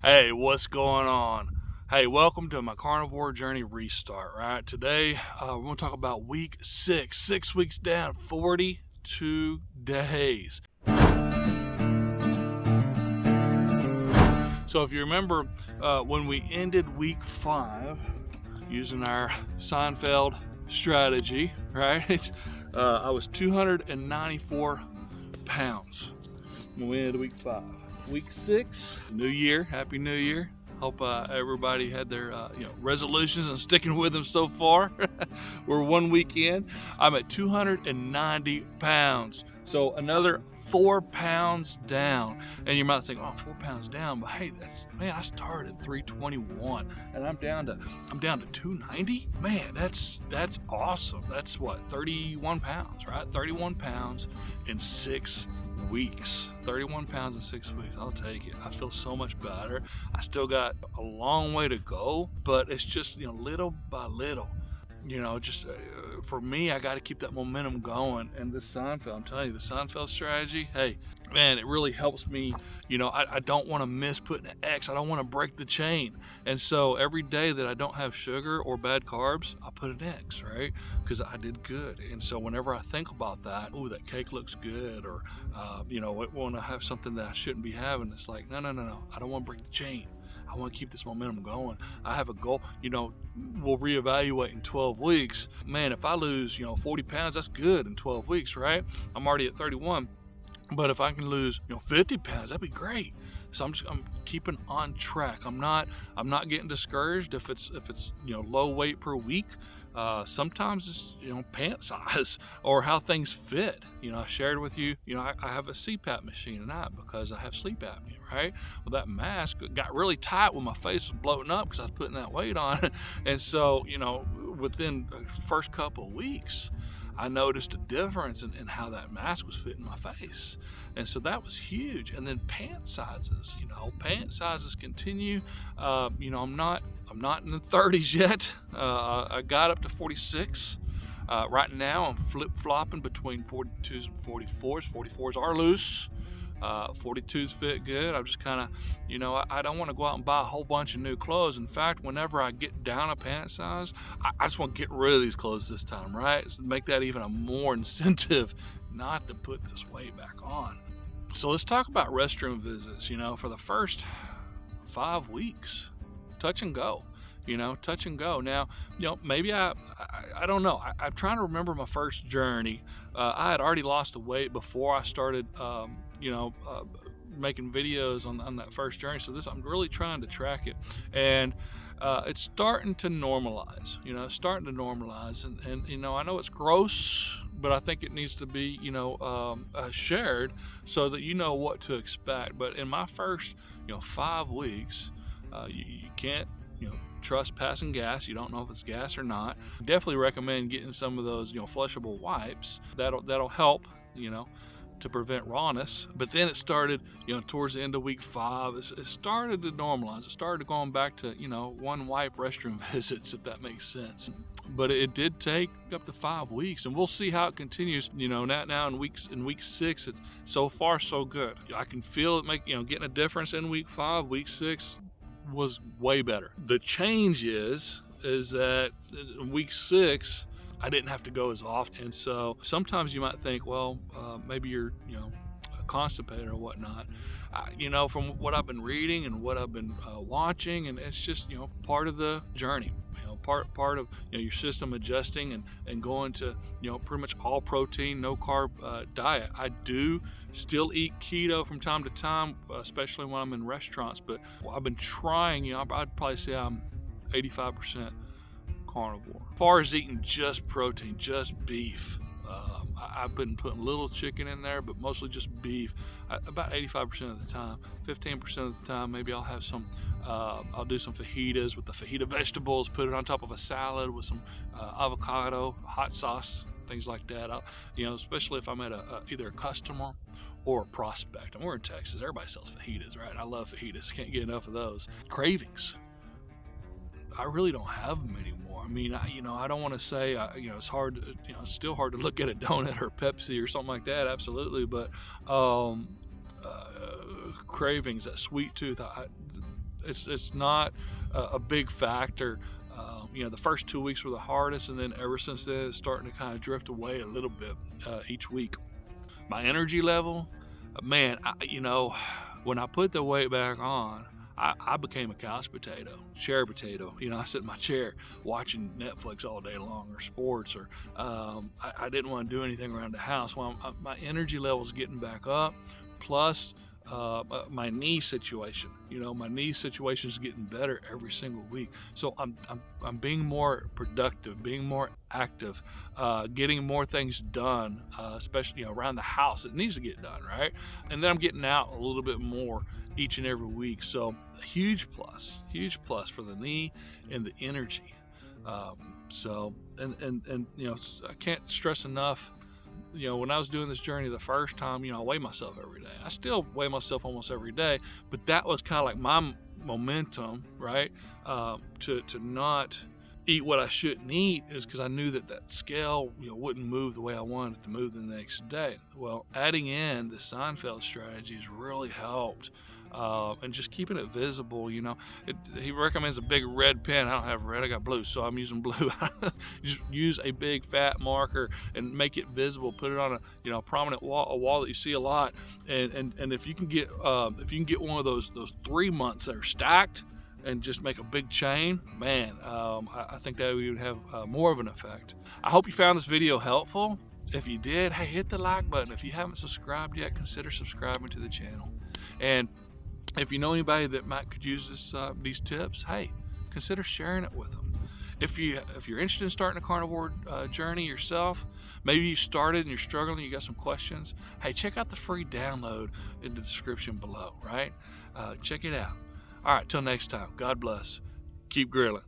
Hey, what's going on? Hey, welcome to my carnivore journey restart, right? Today, we're going to talk about week 6. 6 weeks down, 42 days. So if you remember, when we ended week 5, using our Seinfeld strategy, right? I was 294 pounds when we ended week 5. Week 6, new year, happy new year. Hope everybody had their resolutions and sticking with them so far. We're 1 week in. I'm at 290 pounds. So another 4 pounds down. And you might think, oh, 4 pounds down, but hey, I started at 321 and I'm down to 290. Man, that's awesome. That's what, 31 pounds, right? 31 pounds in 6 weeks. 31 pounds in 6 weeks. I'll take it. I feel so much better. I still got a long way to go, but it's just, little by little. For me, I got to keep that momentum going. And this Seinfeld, I'm telling you, the Seinfeld strategy, hey, man, it really helps me. I don't want to miss putting an X. I don't want to break the chain. And so every day that I don't have sugar or bad carbs, I put an X, right? Because I did good. And so whenever I think about that, oh, that cake looks good, or, I want to have something that I shouldn't be having, it's like, no. I don't want to break the chain. I want to keep this momentum going. I have a goal. We'll reevaluate in 12 weeks. Man, if I lose, 40 pounds, that's good in 12 weeks, right? I'm already at 31. But if I can lose, 50 pounds, that'd be great. So I'm keeping on track. I'm not getting discouraged if it's low weight per week. Sometimes it's pant size or how things fit. I shared with you, I have a CPAP machine and that because I have sleep apnea, right? Well, that mask got really tight when my face was bloating up because I was putting that weight on. And so, within the first couple of weeks, I noticed a difference in how that mask was fitting my face. And so that was huge. And then pant sizes, pant sizes continue. I'm not in the 30s yet. I got up to 46. Right now I'm flip-flopping between 42s and 44s. 44s are loose. 42s fit good. I'm just kind of, I don't want to go out and buy a whole bunch of new clothes. In fact, whenever I get down a pant size, I just want to get rid of these clothes this time, right? So make that even a more incentive not to put this weight back on. So let's talk about restroom visits. For the first 5 weeks, touch and go. Touch and go. Now, maybe I don't know. I'm trying to remember my first journey. I had already lost the weight before I started, making videos on that first journey. So I'm really trying to track it. And it's starting to normalize, and I know it's gross, but I think it needs to be, shared so that you know what to expect. But in my first, 5 weeks, you can't, trust passing gas. You don't know if it's gas or not. Definitely recommend getting some of those, flushable wipes. That'll help, to prevent rawness. But then it started, towards the end of week 5, it started to normalize. It started going back to, one wipe restroom visits, if that makes sense. But it did take up to 5 weeks, and we'll see how it continues. Now in week 6, it's so far so good. I can feel it getting a difference in week 5. Week 6 was way better. The change is that in week 6, I didn't have to go as often. And so sometimes you might think, well, maybe you're, constipated or whatnot. From what I've been reading and what I've been watching, and it's just, part of the journey. Part of your system adjusting and going to pretty much all protein, no carb diet. I do still eat keto from time to time, especially when I'm in restaurants. But I've been trying. I'd probably say I'm 85% carnivore. As far as eating just protein, just beef, I've been putting little chicken in there, but mostly just beef. About 85% of the time. 15% of the time, maybe I'll have some. I'll do some fajitas with the fajita vegetables. Put it on top of a salad with some avocado, hot sauce, things like that. Especially if I'm at either a customer or a prospect. And we're in Texas. Everybody sells fajitas, right? And I love fajitas. Can't get enough of those. Cravings. I really don't have them anymore. I mean, I don't want to say, it's hard, it's still hard to look at a donut or Pepsi or something like that, absolutely, but cravings, that sweet tooth, it's not a big factor. The first 2 weeks were the hardest, and then ever since then, it's starting to kind of drift away a little bit each week. My energy level, man, when I put the weight back on, I became a couch potato, chair potato. I sit in my chair watching Netflix all day long, or sports, or I didn't want to do anything around the house. Well, my energy level's getting back up, plus my knee situation. My knee situation is getting better every single week. So I'm being more productive, being more active, getting more things done, especially around the house. It needs to get done, right? And then I'm getting out a little bit more each and every week. So a huge plus for the knee and the energy. And I can't stress enough. When I was doing this journey the first time, I weigh myself every day. I still weigh myself almost every day, but that was kind of like my momentum, right? To not eat what I shouldn't eat, is because I knew that scale, wouldn't move the way I wanted it to move the next day. Well, adding in the Seinfeld strategy has really helped. And just keeping it visible. He recommends a big red pen. I don't have red, I got blue, so I'm using blue. Just use a big fat marker and make it visible. Put it on a prominent wall, a wall that you see a lot. And if you can get one of those 3 months that are stacked, and just make a big chain, man, I think that would have more of an effect. I hope you found this video helpful. If you did, hey, hit the like button. If you haven't subscribed yet, consider subscribing to the channel. And if you know anybody that could use these tips, hey, consider sharing it with them. If you're interested in starting a carnivore journey yourself, maybe you started and you're struggling, you got some questions, hey, check out the free download in the description below, right? Check it out. All right, till next time, God bless. Keep grilling.